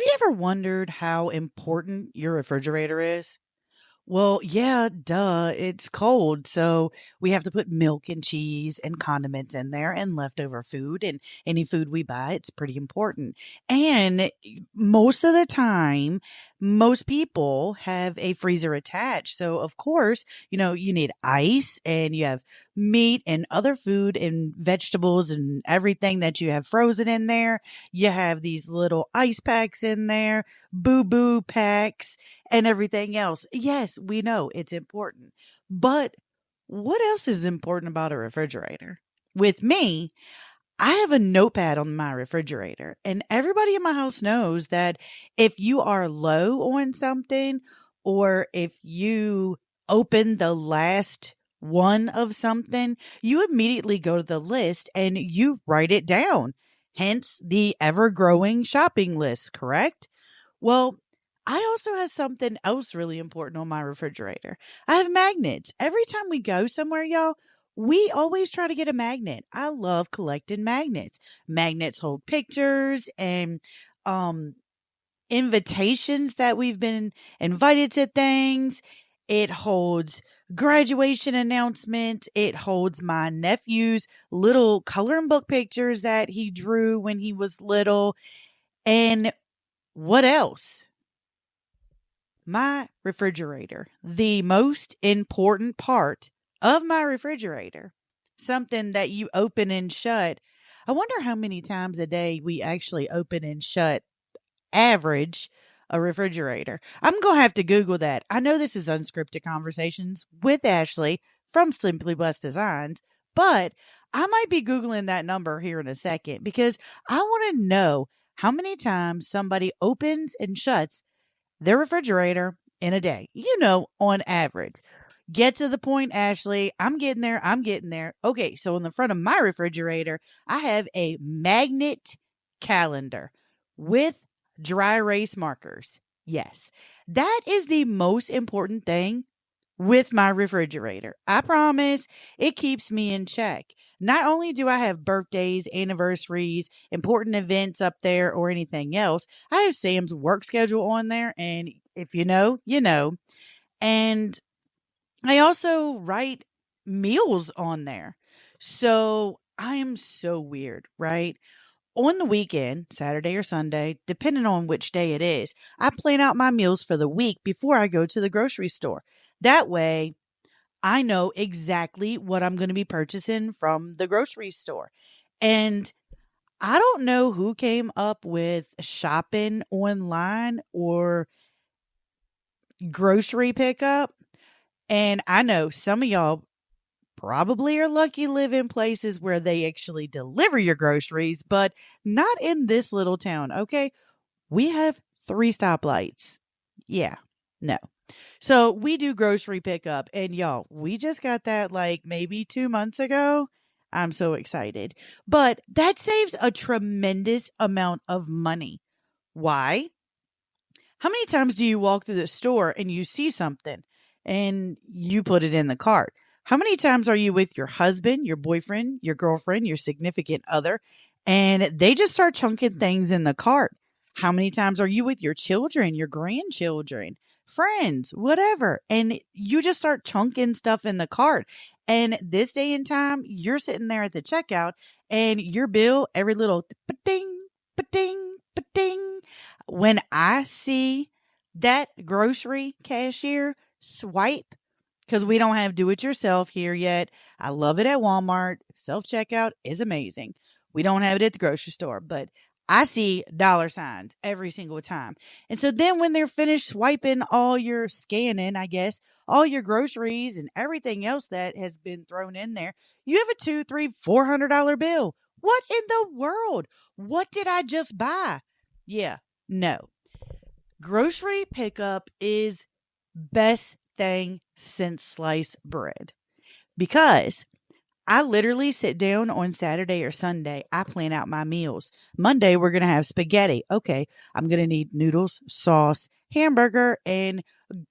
you ever wondered how important your refrigerator is? Well, yeah, duh. It's cold. So we have to put milk and cheese and condiments in there and leftover food and any food we buy. It's pretty important. And most of the time, most people have a freezer attached. So, of course, you need ice and you have meat and other food and vegetables and everything that you have frozen in there. You have these little ice packs in there, boo boo packs and everything else. Yes, we know it's important. But what else is important about a refrigerator? With me, I have a notepad on my refrigerator, and everybody in my house knows that if you are low on something or if you open the last one of something, you immediately go to the list and you write it down. Hence the ever growing shopping list, correct? Well, I also have something else really important on my refrigerator. I have magnets. Every time we go somewhere, y'all, we always try to get a magnet. I love collecting magnets. Magnets hold pictures and um invitations that we've been invited to things. It holds graduation announcements. It holds my nephew's little coloring book pictures that he drew when he was little. And what else? My refrigerator, the most important part of my refrigerator, something that you open and shut. I wonder how many times a day we actually open and shut average a refrigerator. I'm going to have to Google that. I know this is Unscripted Conversations with Ashley from Simply Blessed Designs, but I might be Googling that number here in a second because I want to know how many times somebody opens and shuts their refrigerator in a day, on average. Get to the point, Ashley. I'm getting there. I'm getting there. Okay, so in the front of my refrigerator, I have a magnet calendar with dry erase markers. Yes, that is the most important thing with my refrigerator. I promise it keeps me in check. Not only do I have birthdays, anniversaries, important events up there or anything else, I have Sam's work schedule on there. And if you know, you know. And I also write meals on there. So I am so weird, right? On the weekend, Saturday or Sunday, depending on which day it is, I plan out my meals for the week before I go to the grocery store. That way, I know exactly what I'm going to be purchasing from the grocery store. And I don't know who came up with shopping online or grocery pickup. And I know some of y'all probably are lucky live in places where they actually deliver your groceries, but not in this little town. Okay. We have 3 stoplights. Yeah. No. So we do grocery pickup and y'all, we just got that like maybe 2 months ago. I'm so excited, but that saves a tremendous amount of money. Why? How many times do you walk through the store and you see something and you put it in the cart? How many times are you with your husband, your boyfriend, your girlfriend, your significant other, and they just start chunking things in the cart? How many times are you with your children, your grandchildren, friends, whatever, and you just start chunking stuff in the cart? And this day and time, you're sitting there at the checkout and your bill, every little pa-ding, pa-ding, pa-ding. When I see that grocery cashier swipe, because we don't have do it yourself here yet. I love it at Walmart. Self checkout is amazing. We don't have it at the grocery store, but I see dollar signs every single time. And so then when they're finished swiping all your scanning, I guess, all your groceries and everything else that has been thrown in there, you have a $200, $300, $400 bill. What in the world? What did I just buy? Yeah, no. Grocery pickup is best thing since sliced bread because I literally sit down on Saturday or Sunday. I plan out my meals. Monday, we're going to have spaghetti. Okay, I'm going to need noodles, sauce, hamburger, and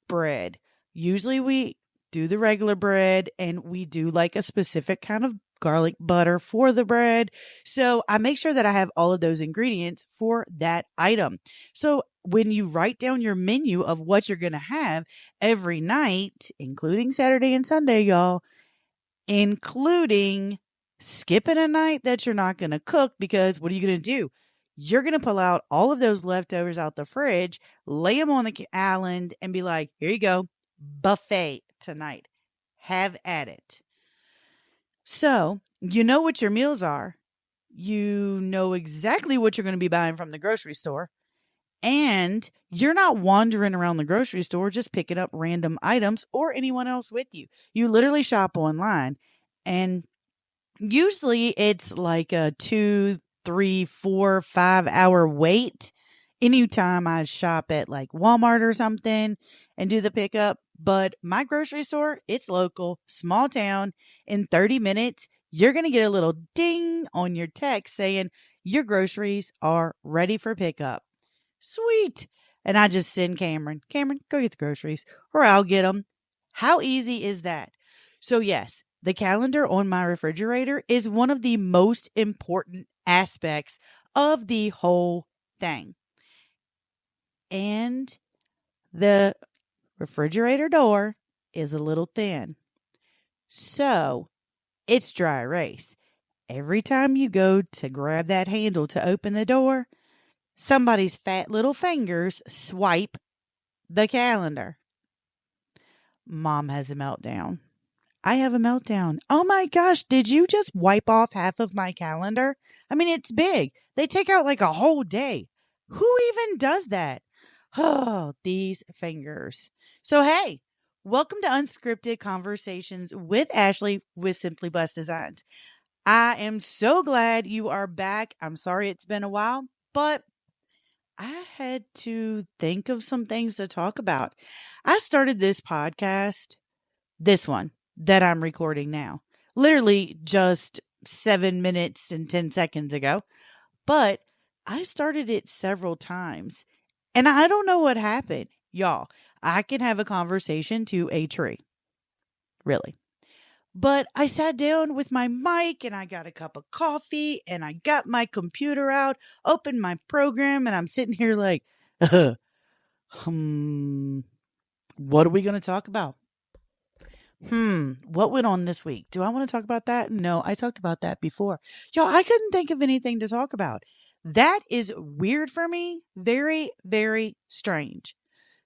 bread. Usually we do the regular bread and we do like a specific kind of garlic butter for the bread. So I make sure that I have all of those ingredients for that item. So when you write down your menu of what you're going to have every night, including Saturday and Sunday, y'all, including skipping a night that you're not going to cook, because what are you going to do? You're going to pull out all of those leftovers out the fridge, lay them on the island, and be like, here you go, buffet tonight. Have at it. So you know what your meals are. You know exactly what you're going to be buying from the grocery store. And you're not wandering around the grocery store just picking up random items or anyone else with you. You literally shop online, and usually it's like a 2, 3, 4, 5 hour wait. Anytime I shop at like Walmart or something and do the pickup, but my grocery store, it's local, small town. In 30 minutes, you're going to get a little ding on your text saying your groceries are ready for pickup. Sweet. And I just send Cameron, go get the groceries, or I'll get them. How easy is that? So yes, the calendar on my refrigerator is one of the most important aspects of the whole thing. And the refrigerator door is a little thin. So it's dry erase. Every time you go to grab that handle to open the door, somebody's fat little fingers swipe the calendar. Mom has a meltdown. I have a meltdown. Oh my gosh, did you just wipe off half of my calendar? I mean, it's big. They take out like a whole day. Who even does that? Oh, these fingers. So, hey, welcome to Unscripted Conversations with Ashley with Simply Blessed Designs. I am so glad you are back. I'm sorry it's been a while, but I had to think of some things to talk about. I started this podcast, this one that I'm recording now, literally just 7 minutes and 10 seconds ago, but I started it several times and I don't know what happened. Y'all, I can have a conversation to a tree, really. But I sat down with my mic and I got a cup of coffee and I got my computer out, opened my program, and I'm sitting here like, what are we going to talk about? What went on this week? Do I want to talk about that? No, I talked about that before. Y'all, I couldn't think of anything to talk about. That is weird for me. Very, very strange.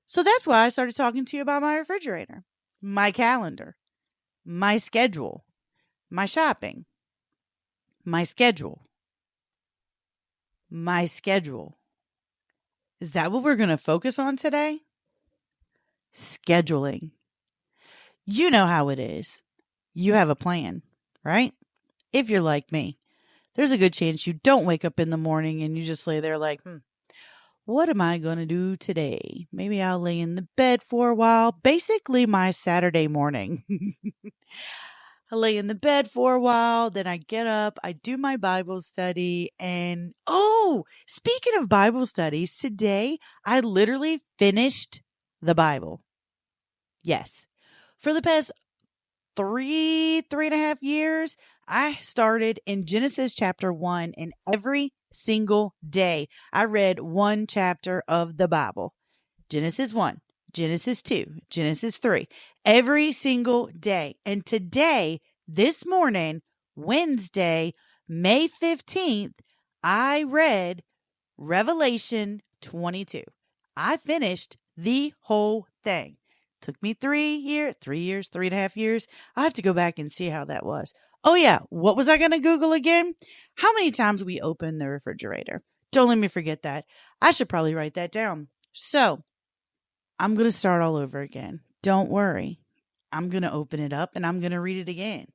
So that's why I started talking to you about my refrigerator, my calendar, my schedule, my shopping, my schedule, my schedule. Is that what we're going to focus on today? Scheduling. You know how it is. You have a plan, right? If you're like me, there's a good chance you don't wake up in the morning and you just lay there like, what am I going to do today? Maybe I'll lay in the bed for a while. Basically, my Saturday morning. I lay in the bed for a while, then I get up, I do my Bible study, and speaking of Bible studies, today I literally finished the Bible. Yes. For the past 3.5 years, I started in Genesis chapter 1, and every single day I read one chapter of the Bible. Genesis 1, Genesis 2, Genesis 3, every single day. And today, this morning, Wednesday, May 15th, I read Revelation 22. I finished the whole thing. Took me 3.5 years. I have to go back and see how that was. Oh yeah, what was I going to Google again? How many times we open the refrigerator? Don't let me forget that. I should probably write that down. So, I'm going to start all over again. Don't worry. I'm going to open it up and I'm going to read it again.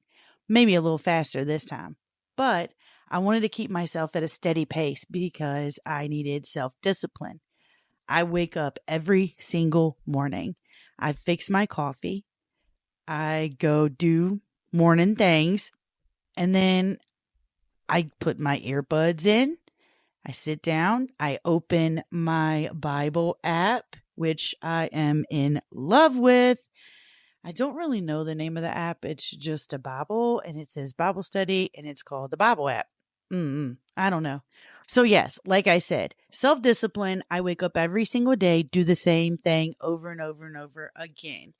Maybe a little faster this time. But I wanted to keep myself at a steady pace because I needed self-discipline. I wake up every single morning. I fix my coffee. I go do morning things. And then I put my earbuds in. I sit down. I open my Bible app, which I am in love with. I don't really know the name of the app. It's just a Bible and it says Bible study and it's called the Bible app. I don't know. So, yes, like I said, self discipline. I wake up every single day, do the same thing over and over and over again.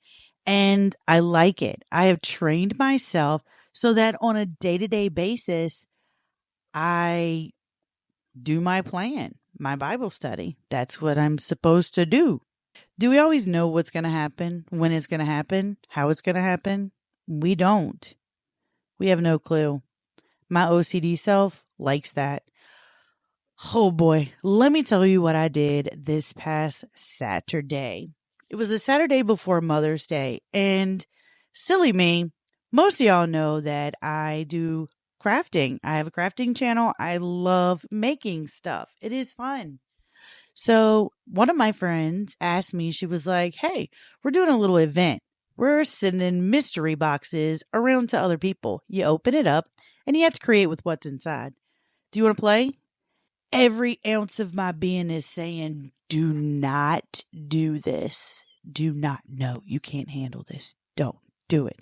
And I like it. I have trained myself so that on a day to day basis, I do my plan, my Bible study. That's what I'm supposed to do. Do we always know what's going to happen, when it's going to happen, how it's going to happen? We don't. We have no clue. My OCD self likes that. Oh boy, let me tell you what I did this past Saturday. It was the Saturday before Mother's Day, and silly me, most of y'all know that I do crafting. I have a crafting channel. I love making stuff. It is fun. So one of my friends asked me, she was like, hey, we're doing a little event. We're sending mystery boxes around to other people. You open it up and you have to create with what's inside. Do you want to play? Every ounce of my being is saying, do not do this. Do not. No, you can't handle this. Don't do it.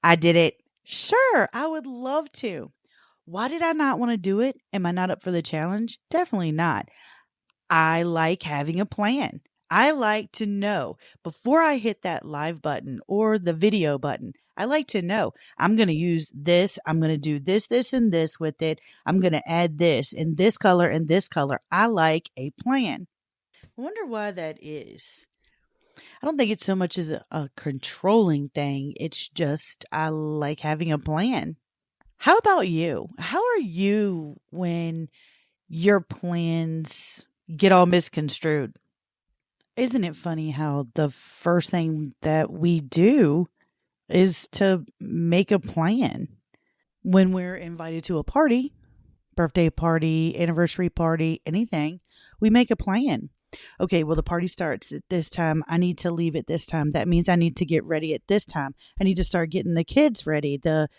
I did it. Sure, I would love to. Why did I not want to do it? Am I not up for the challenge? Definitely not. I like having a plan. I like to know before I hit that live button or the video button. I like to know I'm going to use this. I'm going to do this, this, and this with it. I'm going to add this in this color and this color. I like a plan. I wonder why that is. I don't think it's so much as a controlling thing. It's just I like having a plan. How about you? How are you when your plans get all misconstrued? Isn't it funny how the first thing that we do is to make a plan when we're invited to a party, birthday party, anniversary party, anything, we make a plan. Okay, well, the party starts at this time. I need to leave at this time. That means I need to get ready at this time. I need to start getting the kids ready. The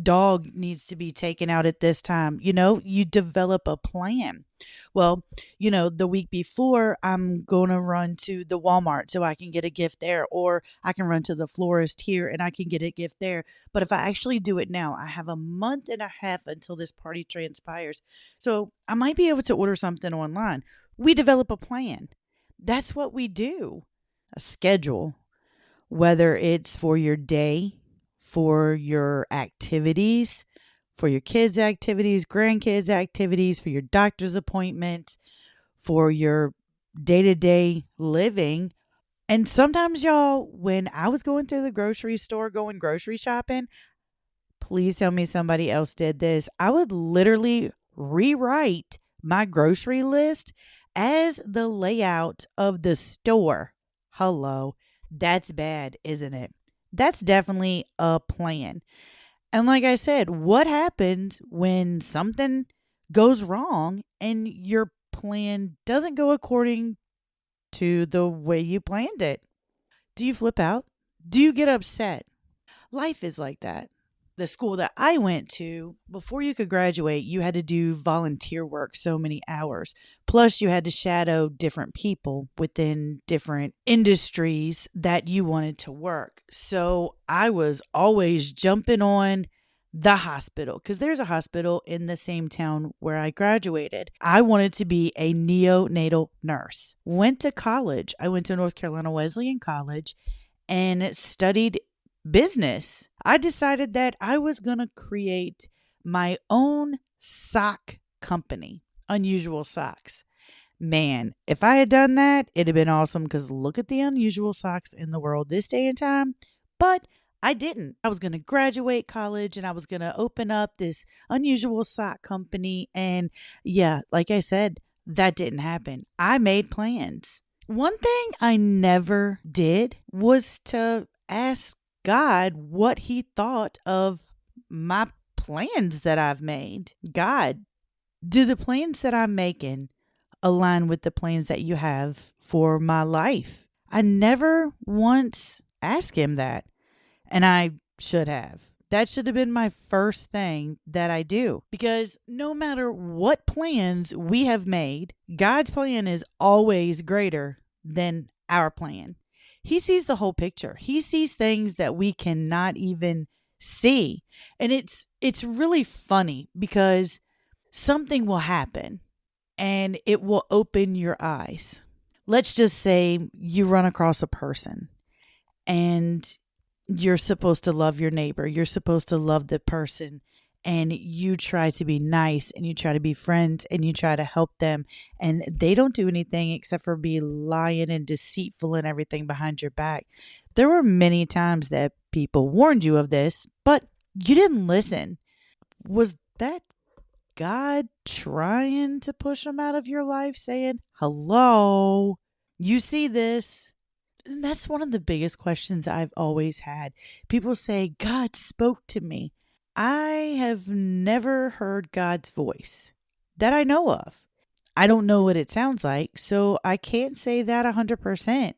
dog needs to be taken out at this time. You develop a plan. Well, the week before, I'm going to run to the Walmart so I can get a gift there, or I can run to the florist here and I can get a gift there. But if I actually do it now, I have a month and a half until this party transpires. So I might be able to order something online. We develop a plan. That's what we do. A schedule, whether it's for your day, for your activities, for your kids' activities, grandkids' activities, for your doctor's appointments, for your day-to-day living. And sometimes, y'all, when I was going through the grocery store, going grocery shopping, please tell me somebody else did this. I would literally rewrite my grocery list as the layout of the store. Hello. That's bad, isn't it? That's definitely a plan. And like I said, what happens when something goes wrong and your plan doesn't go according to the way you planned it? Do you flip out? Do you get upset? Life is like that. The school that I went to, before you could graduate, you had to do volunteer work so many hours. Plus, you had to shadow different people within different industries that you wanted to work. So I was always jumping on the hospital because there's a hospital in the same town where I graduated. I wanted to be a neonatal nurse. Went to college. I went to North Carolina Wesleyan College and studied business. I decided that I was going to create my own sock company, Unusual Socks. Man, if I had done that, it'd have been awesome because look at the unusual socks in the world this day and time. But I didn't. I was going to graduate college and I was going to open up this unusual sock company. And yeah, like I said, that didn't happen. I made plans. One thing I never did was to ask God what he thought of my plans that I've made. God, do the plans that I'm making align with the plans that you have for my life? I never once asked him that, and I should have. That should have been my first thing that I do, because no matter what plans we have made, God's plan is always greater than our plan. He sees the whole picture. He sees things that we cannot even see. And it's really funny because something will happen and it will open your eyes. Let's just say you run across a person and you're supposed to love your neighbor. You're supposed to love the person, and you try to be nice and you try to be friends and you try to help them, and they don't do anything except for be lying and deceitful and everything behind your back. There were many times that people warned you of this, but you didn't listen. Was that God trying to push them out of your life, saying, hello, you see this? And that's one of the biggest questions I've always had. People say, God spoke to me. I have never heard God's voice that I know of. I don't know what it sounds like, so I can't say that 100%.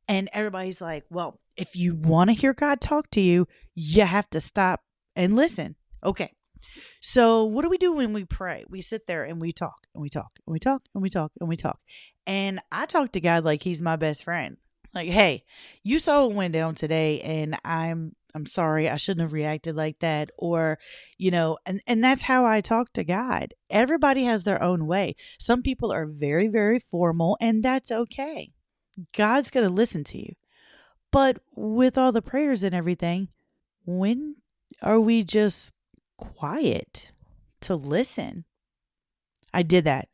And everybody's like, well, if you want to hear God talk to you, you have to stop and listen. Okay. So what do we do when we pray? We sit there and we talk and we talk and we talk and we talk and we talk. And I talk to God like he's my best friend. Like, hey, you saw what went down today, and I'm sorry, I shouldn't have reacted like that. Or, and that's how I talk to God. Everybody has their own way. Some people are very, very formal, and that's okay. God's going to listen to you. But with all the prayers and everything, when are we just quiet to listen? I did that.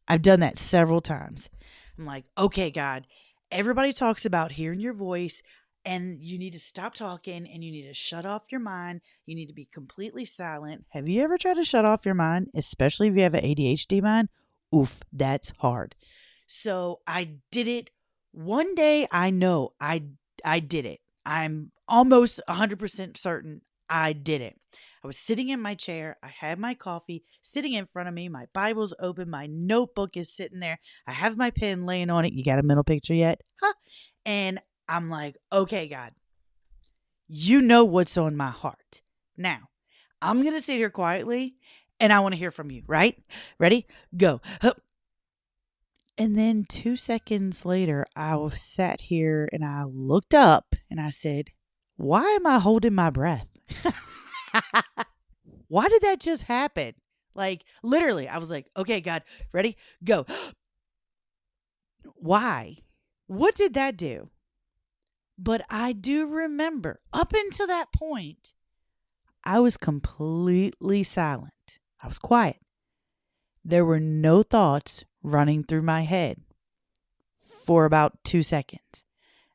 I've done that several times. I'm like, okay, God, everybody talks about hearing your voice, and you need to stop talking and you need to shut off your mind. You need to be completely silent. Have you ever tried to shut off your mind, especially if you have an ADHD mind? Oof, that's hard. So I did it one day. I know I did it. I'm almost 100% certain I did it. I was sitting in my chair. I had my coffee sitting in front of me. My Bible's open. My notebook is sitting there. I have my pen laying on it. You got a mental picture yet? Huh? And I'm like, okay, God, you know what's on my heart. Now, I'm going to sit here quietly and I want to hear from you, right? Ready? Go. Hup. And then 2 seconds later, I sat here and I looked up and I said, why am I holding my breath? Why did that just happen? Like, literally, I was like, okay, God, ready? Go. Why? What did that do? But I do remember up until that point, I was completely silent. I was quiet. There were no thoughts running through my head for about 2 seconds.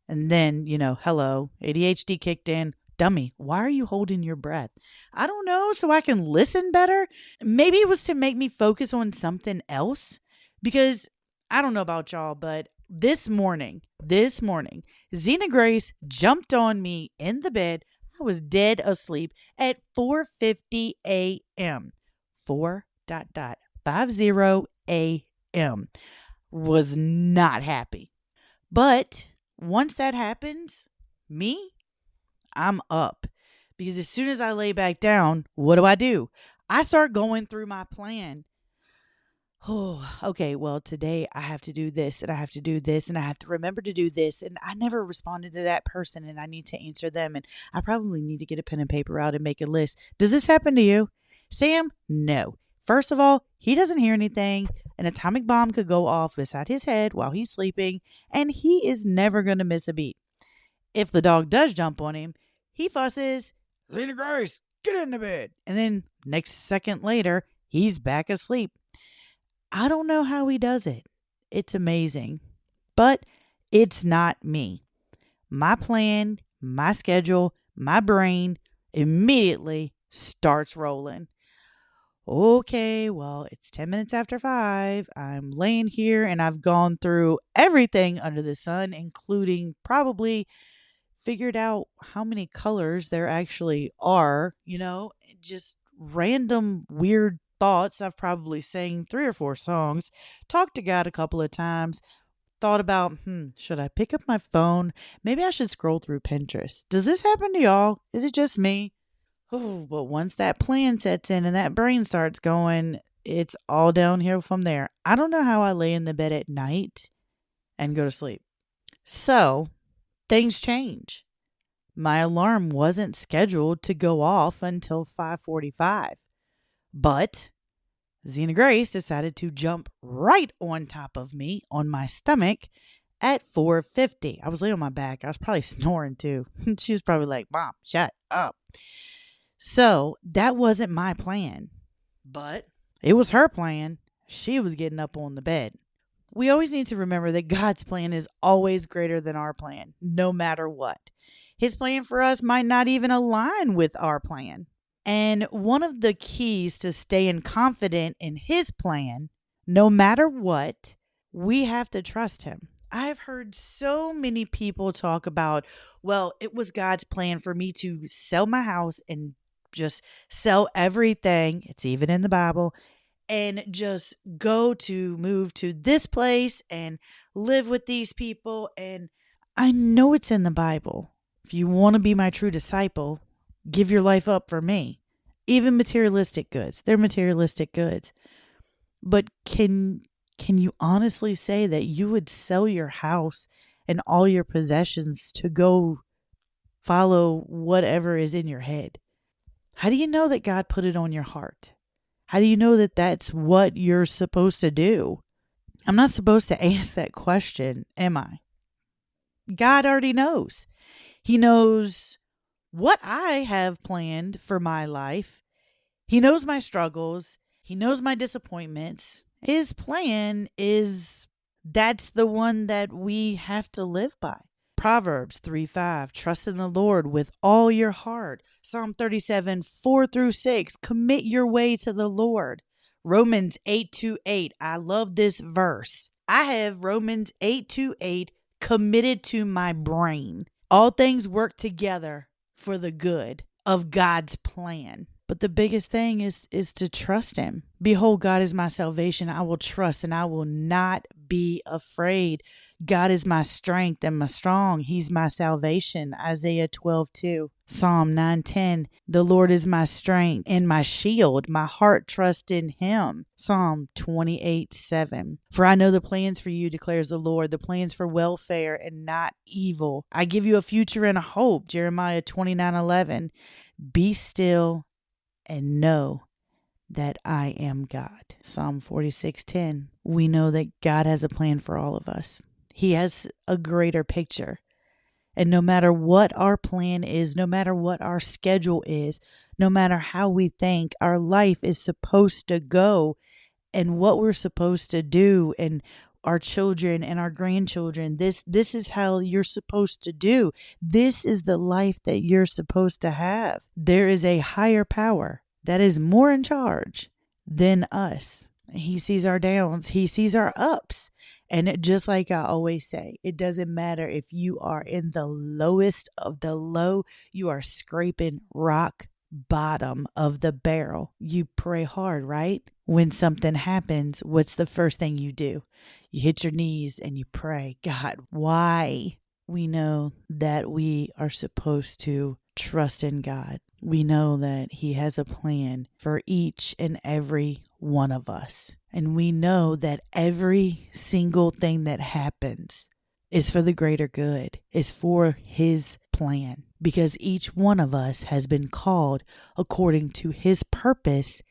And then, hello, ADHD kicked in. Dummy, why are you holding your breath? I don't know, so I can listen better. Maybe it was to make me focus on something else, because I don't know about y'all, but this morning, Zena Grace jumped on me in the bed. I was dead asleep at 4:50 a.m. 4:50 a.m. Was not happy. But once that happens, I'm up, because as soon as I lay back down, what do? I start going through my plan. Oh, okay, well, today I have to do this and I have to do this and I have to remember to do this. And I never responded to that person and I need to answer them. And I probably need to get a pen and paper out and make a list. Does this happen to you? Sam? No. First of all, he doesn't hear anything. An atomic bomb could go off beside his head while he's sleeping, and he is never going to miss a beat. If the dog does jump on him, he fusses, Zena Grace, get in the bed. And then next second later, he's back asleep. I don't know how he does it. It's amazing. But it's not me. My plan, my schedule, my brain immediately starts rolling. Okay, well, it's 10 minutes after 5. I'm laying here and I've gone through everything under the sun, including probably figured out how many colors there actually are, just random weird thoughts. I've probably sang 3 or 4 songs, talked to God a couple of times, thought about, should I pick up my phone? Maybe I should scroll through Pinterest. Does this happen to y'all? Is it just me? Oh, but once that plan sets in and that brain starts going, it's all downhill from there. I don't know how I lay in the bed at night and go to sleep. So things change. My alarm wasn't scheduled to go off until 5:45, but Xena Grace decided to jump right on top of me on my stomach at 4:50. I was laying on my back. I was probably snoring too. She was probably like, "Mom, shut up." So that wasn't my plan, but it was her plan. She was getting up on the bed. We always need to remember that God's plan is always greater than our plan, no matter what. His plan for us might not even align with our plan. And one of the keys to staying confident in his plan, no matter what, we have to trust him. I've heard so many people talk about, well, it was God's plan for me to sell my house and just sell everything. It's even in the Bible, and just move to this place and live with these people. And I know it's in the Bible. If you want to be my true disciple, give your life up for me. Even materialistic goods, they're materialistic goods. But can you honestly say that you would sell your house and all your possessions to go follow whatever is in your head? How do you know that God put it on your heart? How do you know that that's what you're supposed to do? I'm not supposed to ask that question, am I? God already knows. He knows what I have planned for my life. He knows my struggles. He knows my disappointments. His plan is that's the one that we have to live by. Proverbs 3:5, trust in the Lord with all your heart. Psalm 37, 4-6, commit your way to the Lord. Romans 8:8, I love this verse. I have Romans 8:8 committed to my brain. All things work together for the good of God's plan. But the biggest thing is to trust him. Behold, God is my salvation. I will trust and I will not be afraid. God is my strength and my strong. He's my salvation. Isaiah 12:2. Psalm 9:10. The Lord is my strength and my shield. My heart trusts in him. Psalm 28:7. For I know the plans for you, declares the Lord, the plans for welfare and not evil. I give you a future and a hope. Jeremiah 29:11. Be still and know that I am God. Psalm 46:10. We know that God has a plan for all of us. He has a greater picture. And no matter what our plan is, no matter what our schedule is, no matter how we think our life is supposed to go and what we're supposed to do, and our children and our grandchildren, this is how you're supposed to do. This is the life that you're supposed to have. There is a higher power that is more in charge than us. He sees our downs. He sees our ups. And just like I always say, it doesn't matter if you are in the lowest of the low, you are scraping rock bottom of the barrel. You pray hard, right? When something happens, what's the first thing you do? You hit your knees and you pray, God, why? We know that we are supposed to trust in God. We know that he has a plan for each and every one of us. And we know that every single thing that happens is for the greater good, is for his plan, because each one of us has been called according to his purpose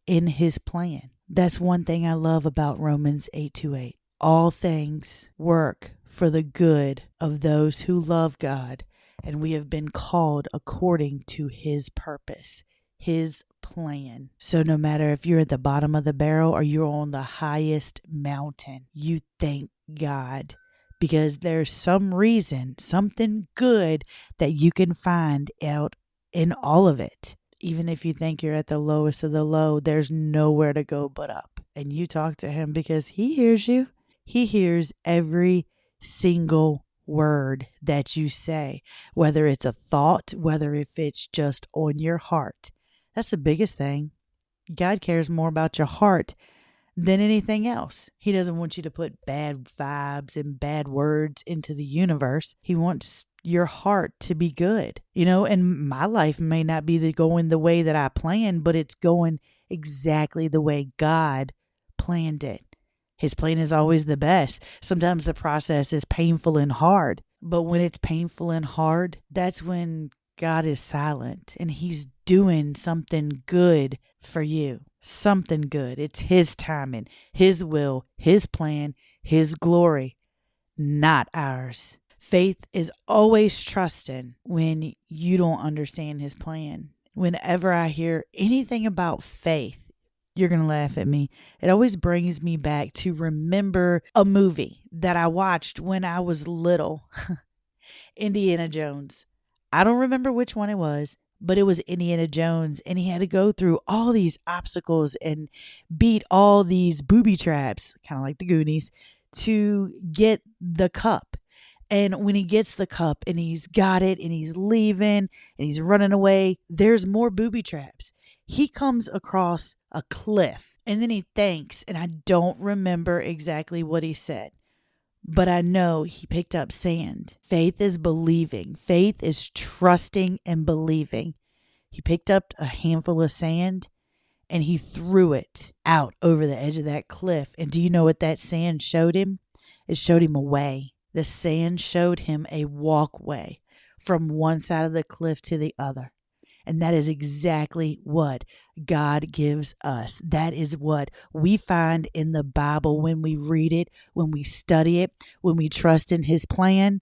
in his plan. That's one thing I love about Romans 8:8. All things work for the good of those who love God, and we have been called according to his purpose, his plan. So no matter if you're at the bottom of the barrel or you're on the highest mountain, you thank God, because there's some reason, something good that you can find out in all of it. Even if you think you're at the lowest of the low, there's nowhere to go but up. And you talk to him because he hears you. He hears every single word that you say, whether it's a thought, whether if it's just on your heart. That's the biggest thing. God cares more about your heart than anything else. He doesn't want you to put bad vibes and bad words into the universe. He wants your heart to be good, and my life may not be going the way that I planned, but it's going exactly the way God planned it. His plan is always the best. Sometimes the process is painful and hard, but when it's painful and hard, that's when God is silent and he's doing something good for you. Something good. It's his timing, his will, his plan, his glory, not ours. Faith is always trusting when you don't understand his plan. Whenever I hear anything about faith, you're going to laugh at me. It always brings me back to remember a movie that I watched when I was little. Indiana Jones. I don't remember which one it was, but it was Indiana Jones, and he had to go through all these obstacles and beat all these booby traps, kind of like the Goonies, to get the cup. And when he gets the cup and he's got it and he's leaving and he's running away, there's more booby traps. He comes across a cliff and then he thanks, and I don't remember exactly what he said, but I know he picked up sand. Faith is believing. Faith is trusting and believing. He picked up a handful of sand and he threw it out over the edge of that cliff. And do you know what that sand showed him? It showed him a way. The sand showed him a walkway from one side of the cliff to the other. And that is exactly what God gives us. That is what we find in the Bible when we read it, when we study it, when we trust in his plan.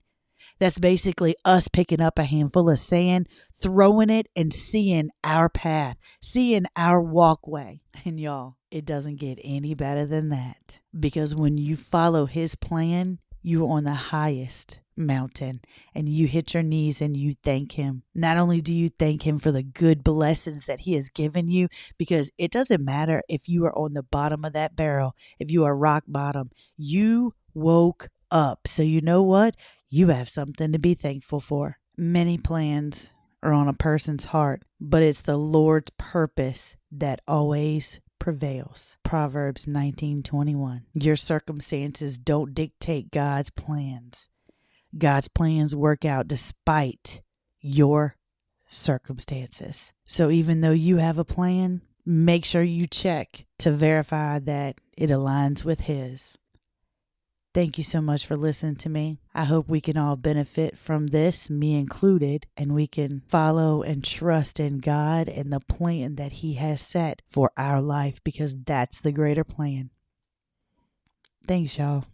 That's basically us picking up a handful of sand, throwing it, and seeing our path, seeing our walkway. And y'all, it doesn't get any better than that. Because when you follow his plan, you're on the highest mountain and you hit your knees and you thank him. Not only do you thank him for the good blessings that he has given you, because it doesn't matter if you are on the bottom of that barrel, if you are rock bottom, you woke up. So you know what? You have something to be thankful for. Many plans are on a person's heart, but it's the Lord's purpose that always prevails. Proverbs 19:21. Your circumstances don't dictate God's plans. God's plans work out despite your circumstances. So even though you have a plan, make sure you check to verify that it aligns with his. Thank you so much for listening to me. I hope we can all benefit from this, me included, and we can follow and trust in God and the plan that he has set for our life, because that's the greater plan. Thanks, y'all.